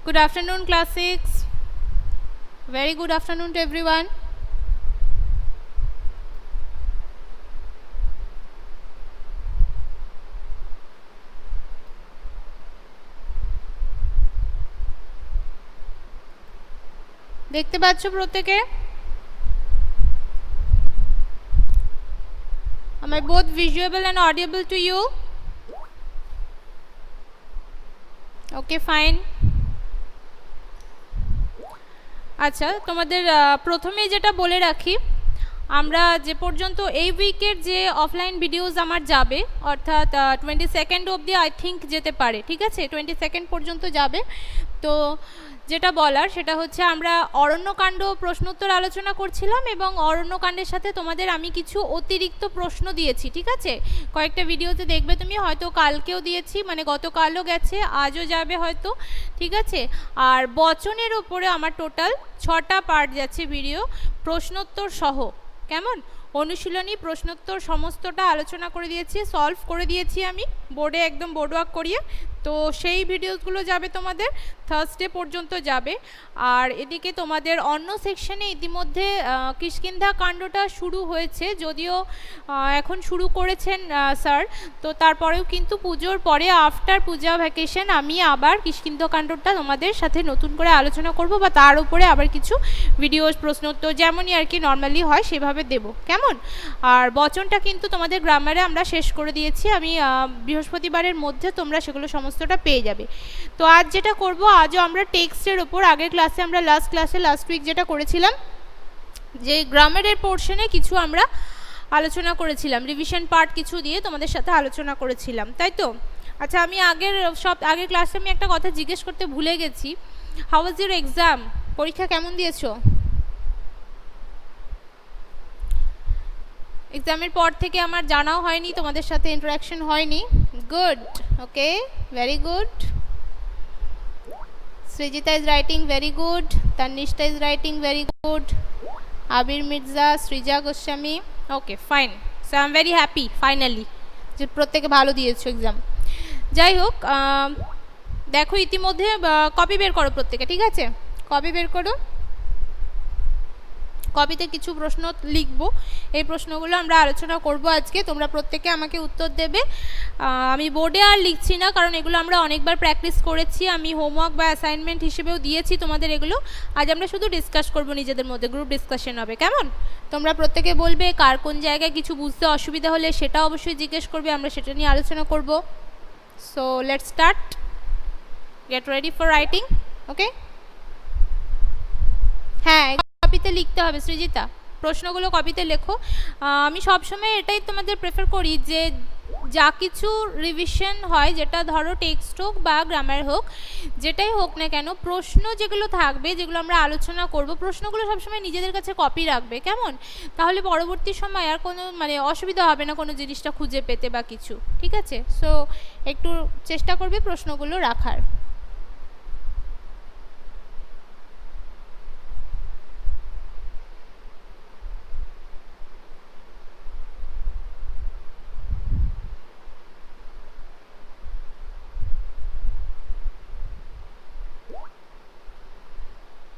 Good afternoon, class 6. Very good afternoon to everyone. দেখতে পাচ্ছ প্রত্যেকে? Am I both visual and audible to you? Okay, fine. আচ্ছা, তোমাদের প্রথমেই যেটা বলে রাখি, আমরা যে পর্যন্ত এই উইকের যে অফলাইন ভিডিওস আমার যাবে, অর্থাৎ 22nd অবধি আই থিঙ্ক যেতে পারে, ঠিক আছে? 22nd পর্যন্ত যাবে। তো যেটা বলার সেটা হচ্ছে, আমরা অরণ্যকাণ্ড প্রশ্নোত্তর আলোচনা করছিলাম এবং অরণ্যকাণ্ডের সাথে তোমাদের আমি কিছু অতিরিক্ত প্রশ্ন দিয়েছি, ঠিক আছে? কয়েকটা ভিডিওতে দেখবে তুমি, হয়তো কালকেও দিয়েছি, মানে গতকালও গেছে, আজও যাবে হয়তো, ঠিক আছে? আর বচনের ওপরে আমার টোটাল 6টা পার্ট যাচ্ছে ভিডিও, প্রশ্নোত্তর সহ। কেমন? অনুশীলনী প্রশ্নোত্তর সমস্তটা আলোচনা করে দিয়েছি, সলভ করে দিয়েছি আমি বোর্ডে, একদম বোর্ড ওয়ার্ক করিয়ে। তো সেই ভিডিওগুলো যাবে তোমাদের থার্সডে পর্যন্ত যাবে। আর এদিকে তোমাদের অন্য সেকশনে ইতিমধ্যে কিষ্কিন্ধা কাণ্ডটা শুরু হয়েছে, যদিও এখন শুরু করেছেন স্যার, তো তারপরেও কিন্তু পুজোর পরে আফটার পূজা ভ্যাকেশন আমি আবার কিষ্কিন্ধা কাণ্ডটা তোমাদের সাথে নতুন করে আলোচনা করব, বা তার উপরে আবার কিছু ভিডিও প্রশ্নোত্তর যেমনই আর কি নর্মালি হয় সেভাবে দেব, কেমন? আর বচনটা কিন্তু তোমাদের গ্রামারে আমরা শেষ করে দিয়েছি, আমি বৃহস্পতিবারের মধ্যে তোমরা সেগুলো সমস্তটা পেয়ে যাবে। তো আজ যেটা করব, আজও আমরা টেক্সটের ওপর, আগের ক্লাসে আমরা লাস্ট উইক যেটা করেছিলাম, যে গ্রামারের পোর্শনে কিছু আমরা আলোচনা করেছিলাম, রিভিশন পার্ট কিছু দিয়ে তোমাদের সাথে আলোচনা করেছিলাম, তাই তো? আচ্ছা, আমি আগের ক্লাসে আমি একটা কথা জিজ্ঞেস করতে ভুলে গেছি। How was your exam? পরীক্ষা কেমন দিয়েছো? এক্সামের পর থেকে আমার জানাও হয়নি, তোমাদের সাথে ইন্টারাকশন হয়নি। Good, okay, very good. Srijita is writing very good, Tanishta is writing very good, Abir Mirza, Srija Goswami, okay fine. So I am very happy finally যে প্রত্যেকে ভালো দিয়েছো এক্সাম। যাই হোক, দেখো ইতিমধ্যে কপি বের করো প্রত্যেকে, ঠিক আছে? কপি বের করো, কপিতে কিছু প্রশ্ন লিখবো, এই প্রশ্নগুলো আমরা আলোচনা করব আজকে। তোমরা প্রত্যেকে আমাকে উত্তর দেবে। আমি বোর্ডে আর লিখছি না, কারণ এগুলো আমরা অনেকবার প্র্যাকটিস করেছি, আমি হোমওয়ার্ক বা অ্যাসাইনমেন্ট হিসেবেও দিয়েছি তোমাদের এগুলো। আজ আমরা শুধু ডিসকাস করব, নিজেদের মধ্যে গ্রুপ ডিসকাশন হবে, কেমন? তোমরা প্রত্যেকে বলবে কার কোন জায়গায় কিছু বুঝতে অসুবিধা হলে সেটা অবশ্যই জিজ্ঞেস করবে, আমরা সেটা নিয়ে আলোচনা করব। So let's start, get ready for writing, okay? হ্যাঁ, কপিতে লিখতে হবে সৃজিতা, প্রশ্নগুলো কপিতে লেখো। আমি সবসময় এটাই তোমাদের প্রেফার করি যে যা কিছু রিভিশন হয়, যেটা ধরো টেক্সট হোক বা গ্রামার হোক, যেটাই হোক না কেন, প্রশ্ন যেগুলো থাকবে, যেগুলো আমরা আলোচনা করব, প্রশ্নগুলো সবসময় নিজেদের কাছে কপি রাখবে, কেমন? তাহলে পরবর্তী সময় আর কোনো মানে অসুবিধা হবে না কোনো জিনিসটা খুঁজে পেতে বা কিছু, ঠিক আছে? সো একটু চেষ্টা করবে প্রশ্নগুলো রাখার।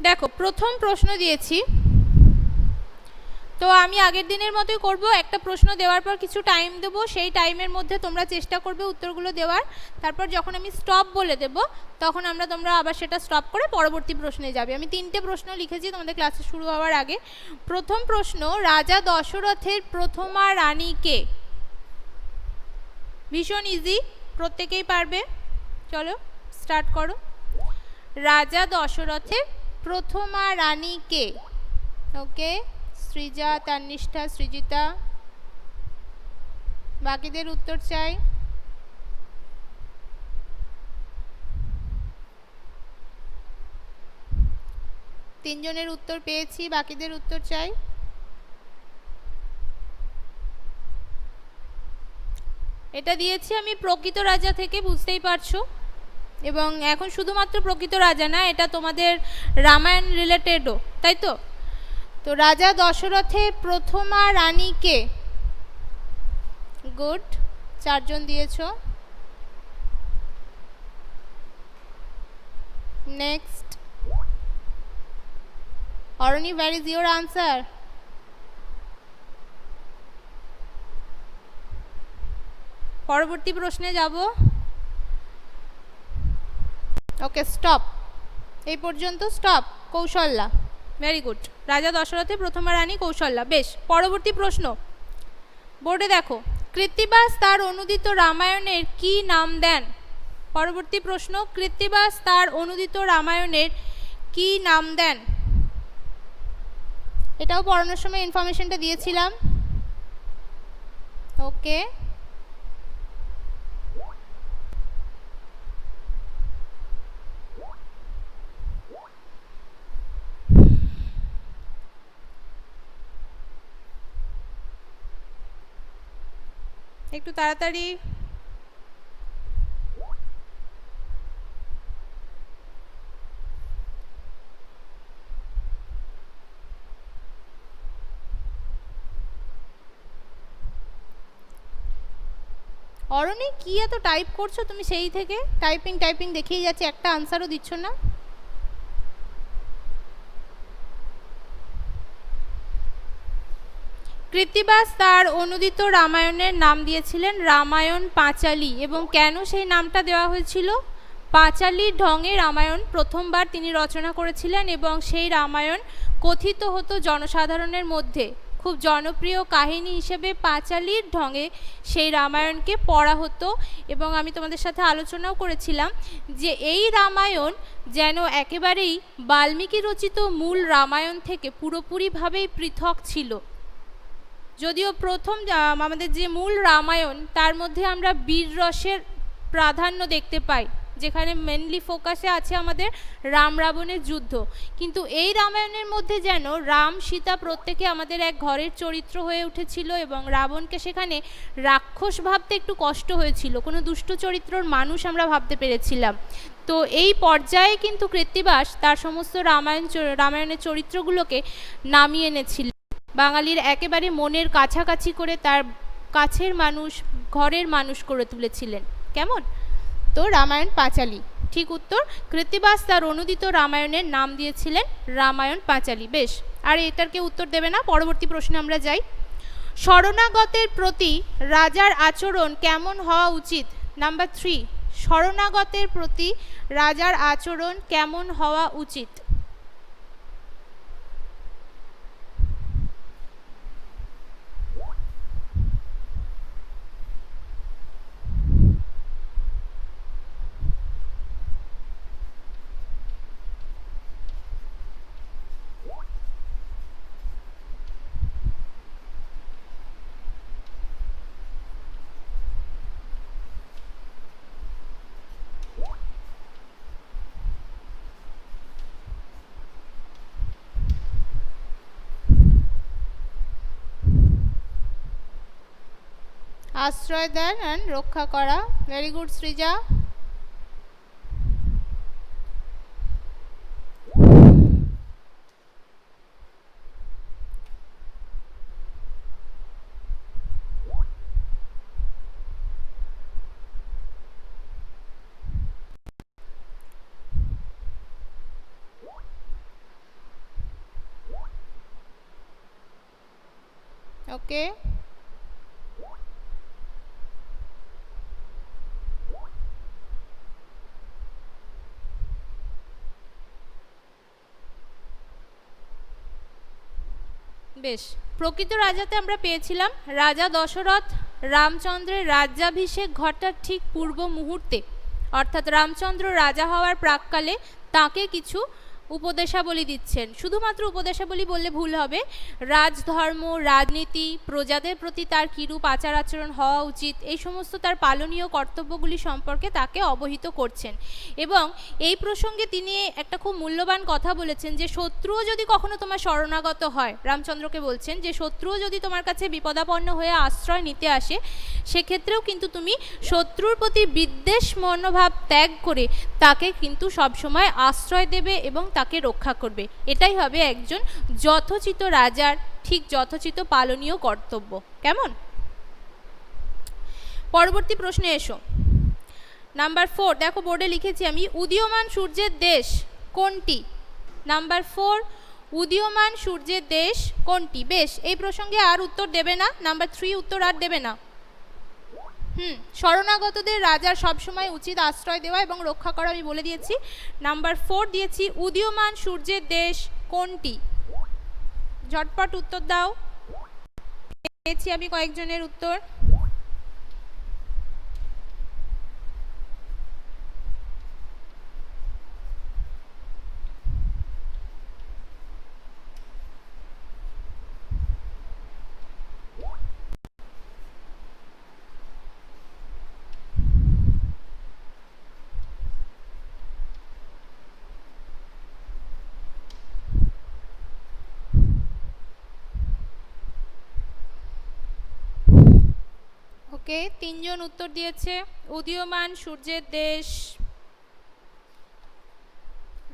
দেখো, প্রথম প্রশ্ন দিয়েছি, তো আমি আগের দিনের মতোই করব, একটা প্রশ্ন দেওয়ার পর কিছু টাইম দেবো, সেই টাইমের মধ্যে তোমরা চেষ্টা করবে উত্তরগুলো দেওয়ার। তারপর যখন আমি স্টপ বলে দেব, তখন তোমরা আবার সেটা স্টপ করে পরবর্তী প্রশ্নে যাবে। আমি 3টে প্রশ্ন লিখেছি তোমাদের ক্লাসে শুরু হওয়ার আগে। প্রথম প্রশ্ন, রাজা দশরথের প্রথমা রানী কে? ভীষণ ইজি, প্রত্যেকেই পারবে। চলো স্টার্ট করো। রাজা দশরথের প্রথমা রানী কে? ওকে, সৃজা, তানিষ্ঠা, সৃজিতা, বাকিদের উত্তর চাই। তিনজনের উত্তর পেয়েছি, বাকিদের উত্তর চাই। এটা দিয়েছি আমি প্রকৃত রাজা থেকে, বুঝতেই পারছো, এবং এখন শুধুমাত্র প্রকৃত রাজা না, এটা তোমাদের রামায়ণ রিলেটেডও, তাই তো? তো রাজা দশরথের প্রথমা রানী কে? গুড, 4জন দিয়েছ। Next, Aroni, where is your answer? পরবর্তী প্রশ্নে যাব। ওকে, স্টপ, এই পর্যন্ত স্টপ। Kaushalya, very good. রাজা দশরথের প্রথমা রানী কৌশল্যা, বেশ। পরবর্তী প্রশ্ন, বোর্ডে দেখো, কৃত্তিবাস তার অনুদিত রামায়ণের কি নাম দেন? পরবর্তী প্রশ্ন, কৃত্তিবাস তার অনুদিত রামায়ণের কি নাম দেন? এটাও পড়ানোর সময় ইনফরমেশনটা দিয়েছিলাম। ওকে, একটু তাড়াতাড়ি। অরণি, কি এত টাইপ করছো তুমি? সেই থেকে টাইপিং টাইপিং দেখেই যাচ্ছে, একটা আনসারও দিচ্ছ না। কৃত্তিবাস তার অনুদিত রামায়ণের নাম দিয়েছিলেন রামায়ণ পাঁচালী। এবং কেন সেই নামটা দেওয়া হয়েছিল? পাঁচালীর ঢঙে রামায়ণ প্রথমবার তিনি রচনা করেছিলেন এবং সেই রামায়ণ কথিত হতো জনসাধারণের মধ্যে। খুব জনপ্রিয় কাহিনী হিসেবে পাঁচালীর ঢঙে সেই রামায়ণকে পড়া হতো। এবং আমি তোমাদের সাথে আলোচনাও করেছিলাম যে এই রামায়ণ যেন একেবারেই বাল্মীকি রচিত মূল রামায়ণ থেকে পুরোপুরিভাবেই পৃথক ছিল। যদিও প্রথম আমাদের যে মূল রামায়ণ, তার মধ্যে আমরা বীর রসের প্রাধান্য দেখতে পাই, যেখানে মেনলি ফোকাসে আছে আমাদের রাম রাবণের যুদ্ধ। কিন্তু এই রামায়ণের মধ্যে যেন রাম সীতা প্রত্যেকে আমাদের এক ঘরের চরিত্র হয়ে উঠেছিল এবং রাবণকে সেখানে রাক্ষস ভাবতে একটু কষ্ট হয়েছিল, কোনো দুষ্ট চরিত্রর মানুষ আমরা ভাবতে পেরেছিলাম। তো এই পর্যায়ে কিন্তু কৃত্তিবাস তার সমস্ত রামায়ণের চরিত্রগুলোকে নামিয়ে এনেছিল, বাঙালির একেবারে মনের কাছাকাছি করে তার কাছের মানুষ, ঘরের মানুষ করে তুলেছিলেন। কেমন? তো রামায়ণ পাঁচালী ঠিক উত্তর। কৃত্তিবাস তার অনুদিত রামায়ণের নাম দিয়েছিলেন রামায়ণ পাঁচালী, বেশ। আর এটার কেউ উত্তর দেবে না। পরবর্তী প্রশ্নে আমরা যাই। শরণাগতের প্রতি রাজার আচরণ কেমন হওয়া উচিত? নাম্বার 3, শরণাগতের প্রতি রাজার আচরণ কেমন হওয়া উচিত? আশ্রয় দেন অ্যান্ড রক্ষা করা, ভেরি গুড সৃজা। ওকে, বেশ। প্রকৃত রাজাতে আমরা পেয়েছিলাম রাজা দশরথ রামচন্দ্রের রাজ্যাভিষেক ঘটার ঠিক পূর্ব মুহূর্তে, অর্থাৎ রামচন্দ্র রাজা হওয়ার প্রাককালে তাকে কিছু উপদেশাবলী দিচ্ছেন। শুধুমাত্র উপদেশাবলী বললে ভুল হবে, রাজধর্ম, রাজনীতি, প্রজাদের প্রতি তার কীরূপ আচার আচরণ হওয়া উচিত, এই সমস্ত তার পালনীয় কর্তব্যগুলি সম্পর্কে তাকে অবহিত করছেন। এবং এই প্রসঙ্গে তিনি একটা খুব মূল্যবান কথা বলেছেন যে শত্রুও যদি কখনো তোমার শরণাগত হয়, রামচন্দ্রকে বলছেন যে শত্রুও যদি তোমার কাছে বিপদাপন্ন হয়ে আশ্রয় নিতে আসে, সেক্ষেত্রেও কিন্তু তুমি শত্রুর প্রতি বিদ্বেষ মনোভাব ত্যাগ করে তাকে কিন্তু সবসময় আশ্রয় দেবে এবং তাকে রক্ষা করবে। এটাই হবে একজন যথোচিত রাজার ঠিক যথোচিত পালনীয় কর্তব্য। কেমন? পরবর্তী প্রশ্নে এসো। নাম্বার 4 দেখো বোর্ডে লিখেছি আমি, উদীয়মান সূর্যের দেশ কোনটি? নাম্বার 4 উদীয়মান সূর্যের দেশ কোনটি? বেশ, এই প্রসঙ্গে আর উত্তর দেবে না। নাম্বার 3 উত্তর আর দেবে না। শরণাগতদের রাজার সবসময় উচিত আশ্রয় দেওয়া এবং রক্ষা করা, আমি বলে দিয়েছি। নাম্বার 4 দিয়েছি, উদীয়মান সূর্যের দেশ কোনটি? ঝটপট উত্তর দাও। পেয়েছি আমি কয়েকজনের উত্তর। ওকে, 3 জন উত্তর দিয়েছে উদীয়মান সূর্যের দেশ।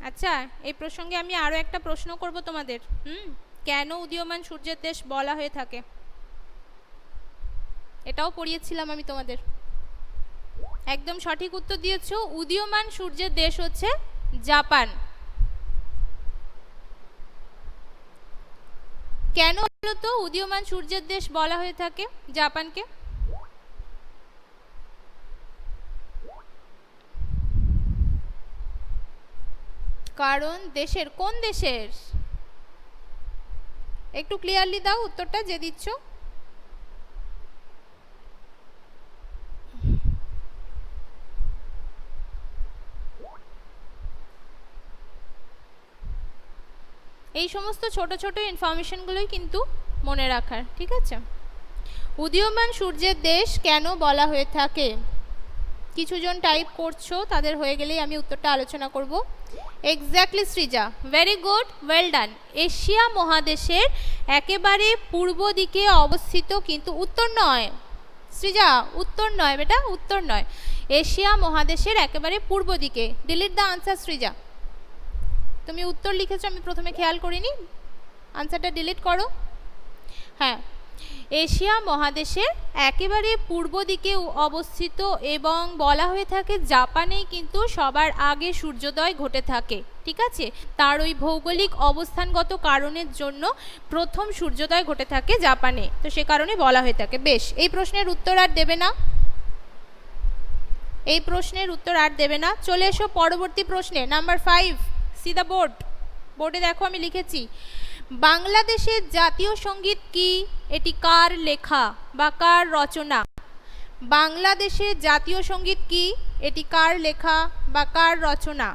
আচ্ছা, এই প্রসঙ্গে আমি আরো একটা প্রশ্ন করব তোমাদের। কেন উদীয়মান সূর্যের দেশ বলা হয়ে থাকে? এটাও পড়িয়েছিলাম আমি তোমাদের। একদম সঠিক উত্তর দিয়েছো, উদীয়মান সূর্যের দেশ হচ্ছে জাপান। কেন বলতো উদীয়মান সূর্যের দেশ বলা হয়ে থাকে জাপানকে? কারণ দেশের, কোন দেশের? একটু ক্লিয়ারলি দাও উত্তরটা যে দিচ্ছ। এই সমস্ত ছোট ছোট ইনফরমেশনগুলোই কিন্তু মনে রাখার, ঠিক আছে? উদীয়মান সূর্যের দেশ কেন বলা হয়ে থাকে? কিছু জন টাইপ করছো, তাদের হয়ে গেলেই আমি উত্তরটা আলোচনা করব। Exactly Srija, very good, well done. Asia মহাদেশের একেবারে পূর্ব দিকে অবস্থিত, কিন্তু উত্তর নয় সৃজা, উত্তর নয় বেটা, উত্তর নয়। এশিয়া মহাদেশের একেবারে পূর্ব দিকে। Delete the answer Srija. তুমি উত্তর লিখেছো, আমি প্রথমে খেয়াল করিনি, আনসারটা ডিলিট করো। হ্যাঁ, এশিয়া মহাদেশের একেবারে পূর্ব দিকে অবস্থিত এবং বলা হয়ে থাকে জাপানেই কিন্তু সবার আগে সূর্যোদয় ঘটে থাকে, ঠিক আছে? তার ওই ভৌগোলিক অবস্থানগত কারণের জন্য প্রথম সূর্যোদয় ঘটে থাকে জাপানে, তো সে কারণে বলা হয়ে থাকে। বেশ, এই প্রশ্নের উত্তর আর দেবে না, এই প্রশ্নের উত্তর আর দেবে না। চলে এসো পরবর্তী প্রশ্নে, নাম্বার 5। সি দ্য বোর্ড, বোর্ডে দেখো আমি লিখেছি, বাংলাদেশের জাতীয় সঙ্গীত কি? এটি কার লেখা বা কার রচনা? বাংলাদেশের জাতীয় সঙ্গীত কি? এটি কার লেখা বা কার রচনা?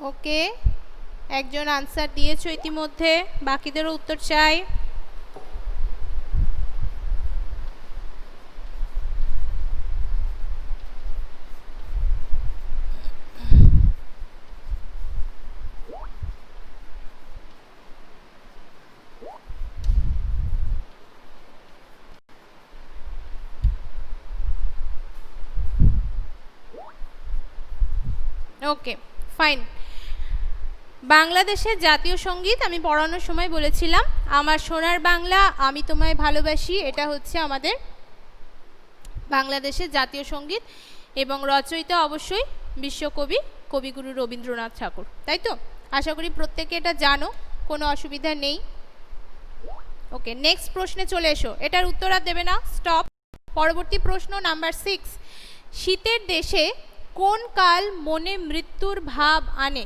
ওকে, একজন আনসার দিয়েছো ইতিমধ্যে, বাকিদেরও উত্তর চাই। ওকে, ফাইন। বাংলাদেশের জাতীয় সঙ্গীত আমি পড়ানোর সময় বলেছিলাম, আমার সোনার বাংলা আমি তোমায় ভালোবাসি, এটা হচ্ছে আমাদের বাংলাদেশের জাতীয় সঙ্গীত, এবং রচয়িতা অবশ্যই বিশ্বকবি কবিগুরু রবীন্দ্রনাথ ঠাকুর, তাই তো? আশা করি প্রত্যেকে এটা জানো, কোনো অসুবিধা নেই। ওকে, নেক্সট প্রশ্নে চলে এসো। এটার উত্তর আর দেবে না, স্টপ। পরবর্তী প্রশ্ন নাম্বার 6। শীতের দেশে কোন কাল মনে মৃত্যুর ভাব আনে?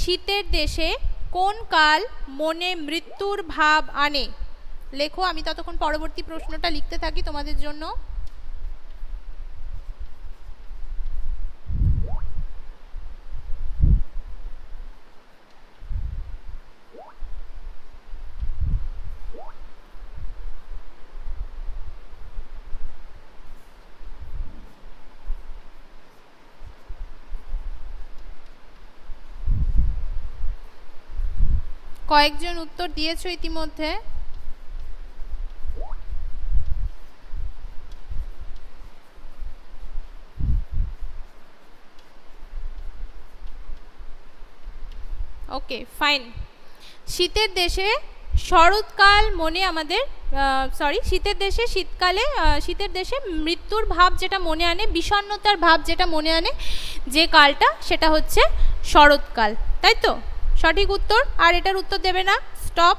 শীতের দেশে কোন কাল মনে মৃত্যুর ভাব আনে? লেখো, আমি ততক্ষণ পরবর্তী প্রশ্নটা লিখতে থাকি তোমাদের জন্য। কয়েকজন উত্তর দিয়েছো ইতিমধ্যে। Okay fine. শীতের দেশে শরৎকাল মনে আমাদের শীতের দেশে শীতকালে শীতের দেশে মৃত্যুর ভাব যেটা মনে আনে, বিষণ্ণতার ভাব যেটা মনে আনে যে কালটা, সেটা হচ্ছে শরৎকাল, তাই তো? সঠিক উত্তর। আর এটার উত্তর দেবে না, স্টপ।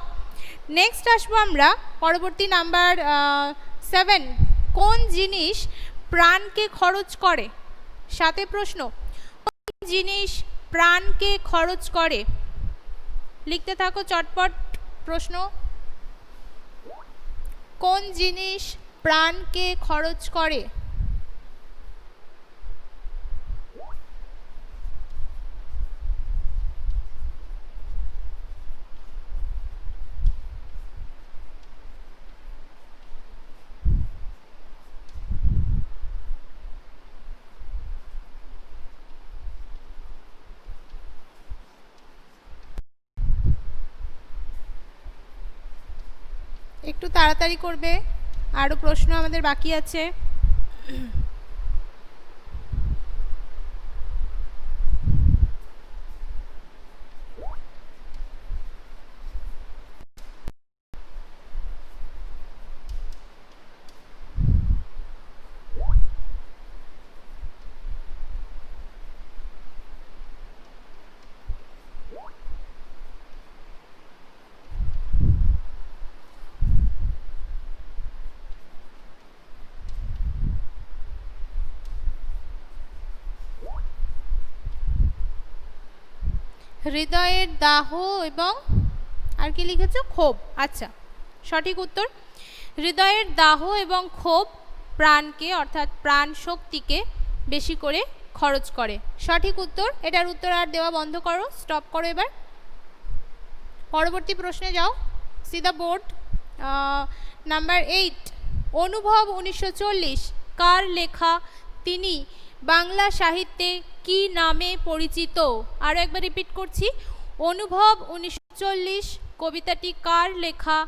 নেক্সট আসবো আমরা পরবর্তী নাম্বার 7। কোন জিনিস প্রাণকে খরচ করে? 7 প্রশ্ন। কোন জিনিস প্রাণকে খরচ করে? লিখতে থাকো চটপট প্রশ্ন। কোন জিনিস প্রাণকে খরচ করে? একটু তাড়াতাড়ি করবে, আরও প্রশ্ন আমাদের বাকি আছে। হৃদয়ের দাহ এবং আর কি লিখেছো? ক্ষোভ। আচ্ছা, সঠিক উত্তর। হৃদয়ের দাহ এবং ক্ষোভ প্রাণকে অর্থাৎ প্রাণ শক্তিকে বেশি করে খরচ করে। সঠিক উত্তর। এটার উত্তর আর দেওয়া বন্ধ করো, স্টপ করো এবার। পরবর্তী প্রশ্নে যাও। C the board. নাম্বার 8। অনুভব 1940 কার লেখা? তিনি বাংলা সাহিত্যে কি নামে পরিচিত? আরও একবার রিপিট করছি, অনুভব 1940 কবিতাটি কার লেখা?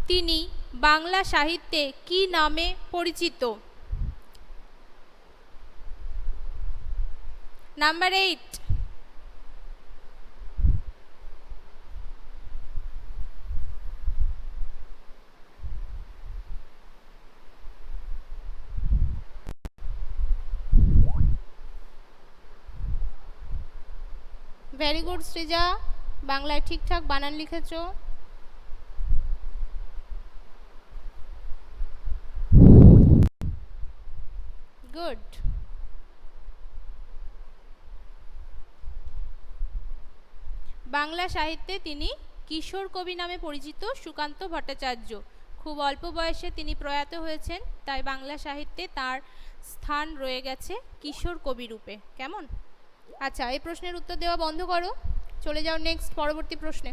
তিনি বাংলা সাহিত্যে কি নামে পরিচিত? নাম্বার 8। ভেরি গুড সৃজা, বাংলায় ঠিকঠাক বানান লিখেছো। গুড। বাংলা সাহিত্যে তিনি কিশোর কবি নামে পরিচিত সুকান্ত ভট্টাচার্য। খুব অল্প বয়সে তিনি প্রয়াত হয়েছেন, তাই বাংলা সাহিত্যে তার স্থান রয়ে গেছে কিশোর কবি রূপে। কেমন? আচ্ছা, এই প্রশ্নের উত্তর দেওয়া বন্ধ করো, চলে যাও নেক্সট পরবর্তী প্রশ্নে।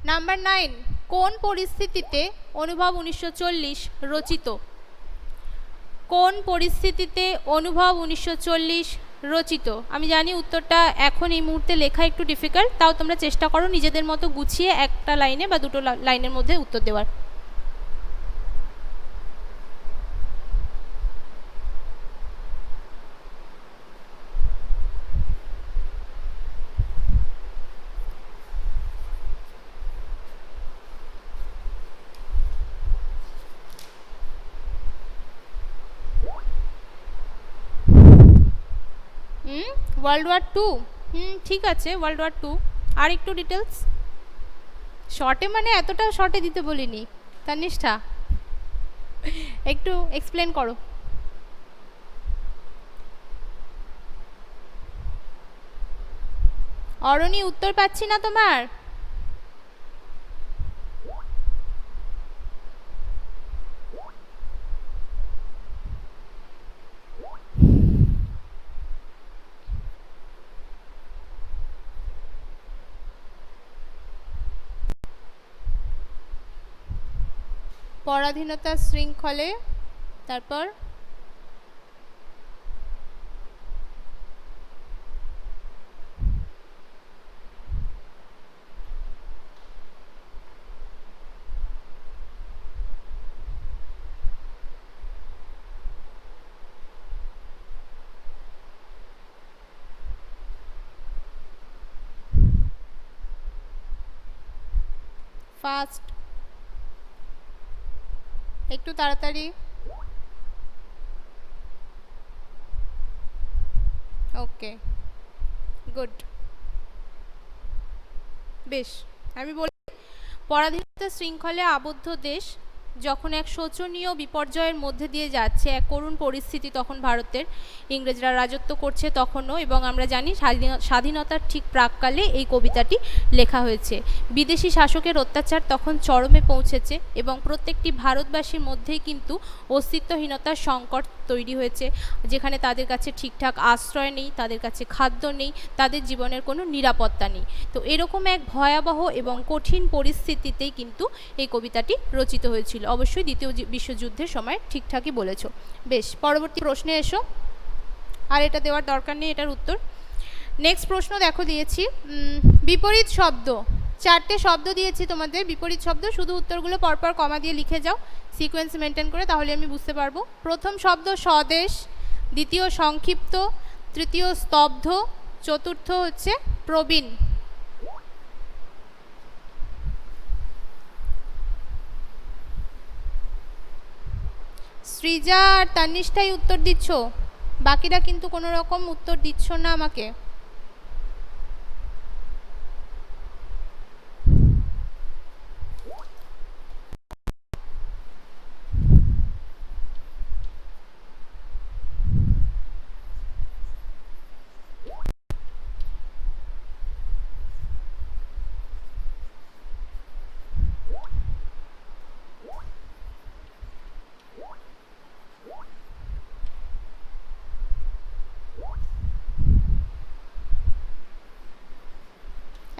নাম্বার 9। কোন পরিস্থিতিতে অনুভব 1940 রচিত? কোন পরিস্থিতিতে অনুভব 1940 রচিত? আমি জানি উত্তরটা এখন এই মুহূর্তে লেখা একটু ডিফিকাল্ট, তাও তোমরা চেষ্টা করো নিজেদের মতো গুছিয়ে একটা লাইনে বা দুটো লাইনের মধ্যে উত্তর দেওয়ার। World war 2। ঠিক আছে, ওয়ার্ল্ড ওয়ার 2। আর একটু ডিটেলস শর্টে, মানে এতটা শর্টে দিতে বলিনি তানিষ্ঠা, একটু এক্সপ্লেন করো। অরণি, উত্তর পাচ্ছি না তোমার। পরাধীনতার শৃঙ্খলে, তারপর ফাস্ট, একটু তাড়াতাড়ি। ওকে, গুড। বেশ, আমি বলি, পরাধীনতা শৃঙ্খলে আবদ্ধ দেশ যখন এক শোচনীয় বিপর্যয়ের মধ্যে দিয়ে যাচ্ছে, এক করুণ পরিস্থিতি তখন ভারতের, ইংরেজরা রাজত্ব করছে তখনও, এবং আমরা জানি স্বাধীনতার ঠিক প্রাককালে এই কবিতাটি লেখা হয়েছে। বিদেশি শাসকের অত্যাচার তখন চরমে পৌঁছেছে এবং প্রত্যেকটি ভারতবাসীর মধ্যেই কিন্তু অস্তিত্বহীনতার সংকট তৈরি হয়েছে, যেখানে তাদের কাছে ঠিকঠাক আশ্রয় নেই, তাদের কাছে খাদ্য নেই, তাদের জীবনের কোনো নিরাপত্তা নেই। তো এরকম এক ভয়াবহ এবং কঠিন পরিস্থিতিতেই কিন্তু এই কবিতাটি রচিত হয়েছিল। অবশ্যই দ্বিতীয় বিশ্বযুদ্ধের সময়, ঠিকঠাকই বলেছ। বেশ, পরবর্তী প্রশ্নে এসো। আর এটা দেওয়ার দরকার নেই, এটার উত্তর। নেক্সট প্রশ্ন দেখো দিয়েছি, বিপরীত শব্দ। 4টে শব্দ দিয়েছি তোমাদের, বিপরীত শব্দ। শুধু উত্তরগুলো পরপর কমা দিয়ে লিখে যাও, সিকোয়েন্স মেনটেন করে, তাহলে আমি বুঝতে পারবো। প্রথম শব্দ স্বদেশ, দ্বিতীয় সংক্ষিপ্ত, তৃতীয় স্তব্ধ, চতুর্থ হচ্ছে প্রবীণ। সৃজা আর তানিষ্ঠাই উত্তর দিচ্ছ, বাকিরা কিন্তু কোনো রকম উত্তর দিচ্ছ না আমাকে।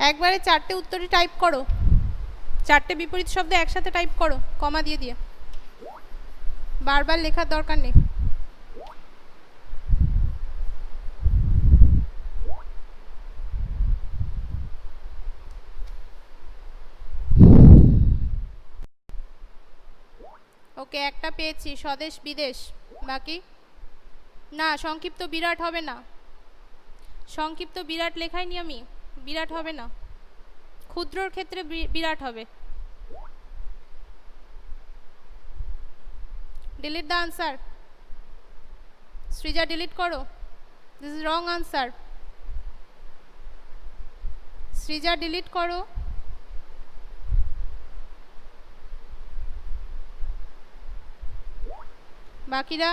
একবারে 4টে উত্তরই টাইপ করো, 4টে বিপরীত শব্দ একসাথে টাইপ করো, কমা দিয়ে দিয়ে, বারবার লেখার দরকার নেই। ওকে, একটা পেয়েছি, স্বদেশ বিদেশ। বাকি না, সংক্ষিপ্ত বিরাট হবে না, সংক্ষিপ্ত বিরাট লেখাইনি আমি, বিরাট হবে না, ক্ষুদ্রর ক্ষেত্রে বিরাট হবে। Delete the answer. Srija delete করো, this is wrong answer. Srija delete করো। বাকিরা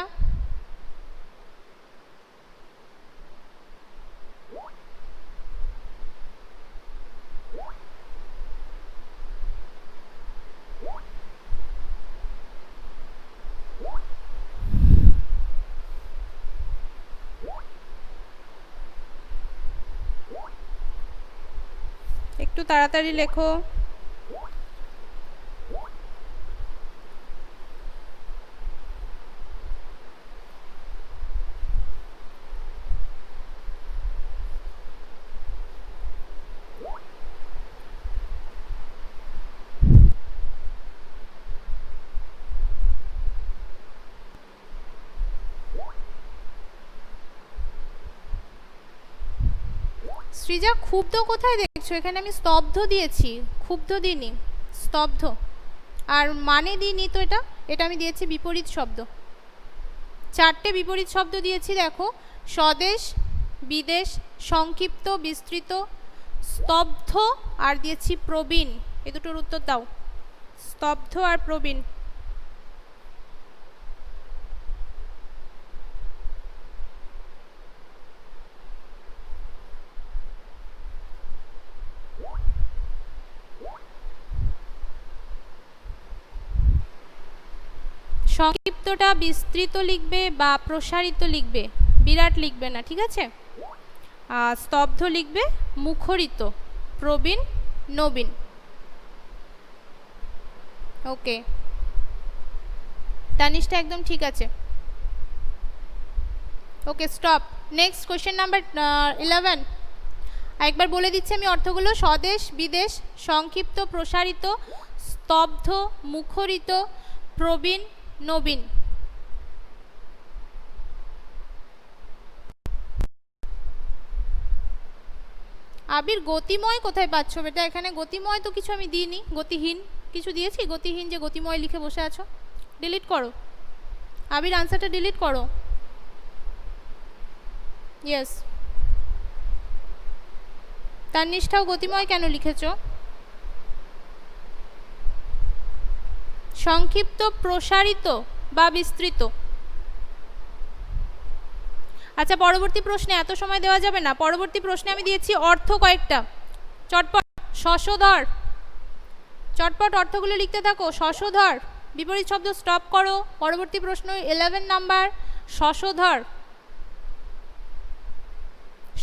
একটু তাড়াতাড়ি লেখো। সৃজা ক্ষুব্ধ কোথায় দেখছো? এখানে আমি স্তব্ধ দিয়েছি, ক্ষুব্ধ দিইনি, স্তব্ধ। আর মানে দিইনি তো, এটা এটা আমি দিয়েছি বিপরীত শব্দ। 4টে বিপরীত শব্দ দিয়েছি দেখো, স্বদেশ, বিদেশ, সংক্ষিপ্ত, বিস্তৃত, স্তব্ধ, আর দিয়েছি প্রবীণ। এ দুটোর উত্তর দাও, স্তব্ধ আর প্রবীণ। সংক্ষিপ্তটা বিস্তৃত লিখবে বা প্রসারিত লিখবে, বিরাট লিখবে না, ঠিক আছে? স্তব্ধ লিখবে মুখরিত, প্রবীণ নবীন। ওকে, তানিশটা একদম ঠিক আছে। ওকে, স্টপ। Next question number 11। একবার বলে দিচ্ছি আমি অর্থগুলো, স্বদেশ, বিদেশ, সংক্ষিপ্ত, প্রসারিত, স্তব্ধ, মুখরিত, প্রবীণ, নবীন। আবির গতিময় কোথায় পাচ্ছ বেটা? এখানে গতিময় তো কিছু আমি দিইনি। গতিহীন কিছু দিয়েছি? গতিহীন যে গতিময় লিখে বসে আছো, ডিলিট করো। আবির আনসারটা ডিলিট করো। ইয়েস। তার গতিময় কেন লিখেছো? সংক্ষিপ্ত, প্রসারিত বা বিস্তৃত। আচ্ছা, পরবর্তী প্রশ্নে এত সময় দেওয়া যাবে না। পরবর্তী প্রশ্নে আমি দিয়েছি অর্থ কয়েকটা, চটপট। শশধর, চটপট অর্থগুলো লিখতে থাকো। শশধর, বিপরীত শব্দ স্টপ করো। পরবর্তী প্রশ্ন 11 নাম্বার, শশধর।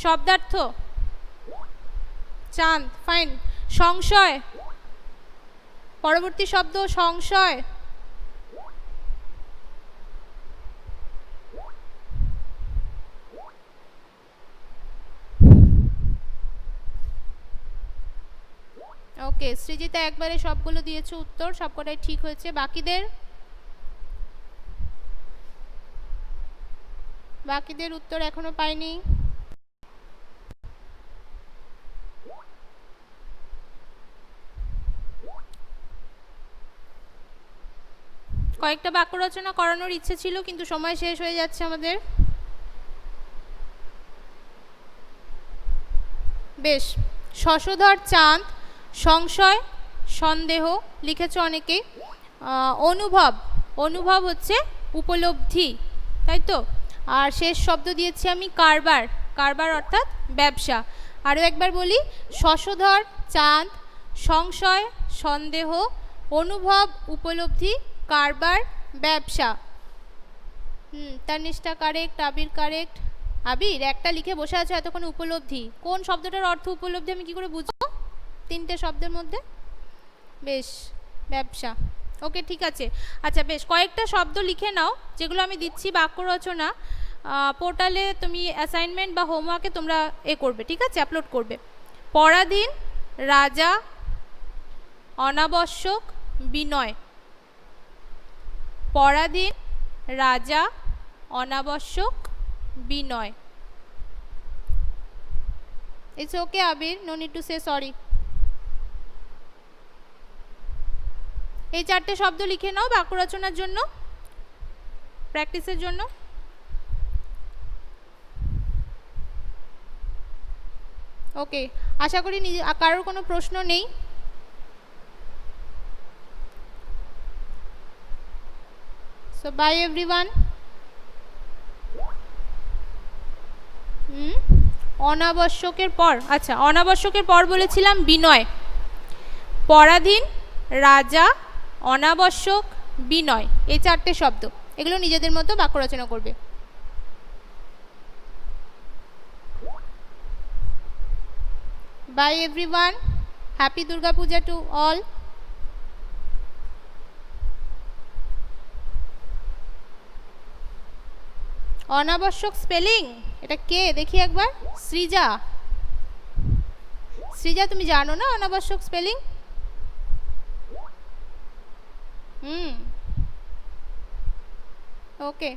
শব্দার্থ চাঁদ, ফাইন। সংশয়, পরবর্তী শব্দ সংশয়। ওকে, সৃজিতা একবারে সবগুলো দিয়েছে উত্তর, সবকটাই ঠিক হয়েছে। বাকিদের উত্তর এখনো পাইনি। কয়েকটা বাক্য রচনা করানোর ইচ্ছে ছিল, কিন্তু সময় শেষ হয়ে যাচ্ছে আমাদের। বেশ, শশধর চাঁদ, সংশয়, সন্দেহ লিখেছ অনেকেই। অনুভব, অনুভব হচ্ছে উপলব্ধি, তাই তো। আর শেষ শব্দ দিয়েছি আমি কারবার, কারবার অর্থাৎ ব্যবসা। আরও একবার বলি, শশধর চাঁদ, সংশয়, সন্দেহ, অনুভব, উপলব্ধি, কারবার, ব্যবসা। তার কারেক্ট, আবির কারেক্ট। আবির একটা লিখে বসে আছে এতক্ষণ, উপলব্ধি। কোন শব্দটার অর্থ উপলব্ধি আমি কি করে বুঝবো? তিনটে শব্দের মধ্যে। বেশ, ব্যবসা। ওকে, ঠিক আছে। আচ্ছা বেশ, কয়েকটা শব্দ লিখে নাও যেগুলো আমি দিচ্ছি বাক্য রচনা। পোর্টালে তুমি অ্যাসাইনমেন্ট বা হোমওয়ার্কে তোমরা করবে, ঠিক আছে, আপলোড করবে। পরাধীন, রাজা, অনাবশ্যক, বিনয়। পরাধীন, রাজা, অনাবশ্যক, বিনয়। It's okay Abir, no need to say sorry. এই চারটে শব্দ লিখে নাও বাক্য রচনার জন্য, প্র্যাকটিসের জন্য। ওকে, আশা করি কারোর কোনো প্রশ্ন নেই। So by everyone. অনাবশ্যকের পর, আচ্ছা অনাবশ্যকের পর বলেছিলাম বিনয়। পরাধীন, রাজা, অনাবশ্যক, বিনয়, এই চারটে শব্দ, এগুলো নিজেদের মতো বাক্য রচনা করবে। Bye everyone, happy Durga Puja to all. অনাবশ্যক স্পেলিং, এটা কে দেখি একবার? সৃজা। সৃজা, তুমি জানো না অনাবশ্যক স্পেলিং? ওকে।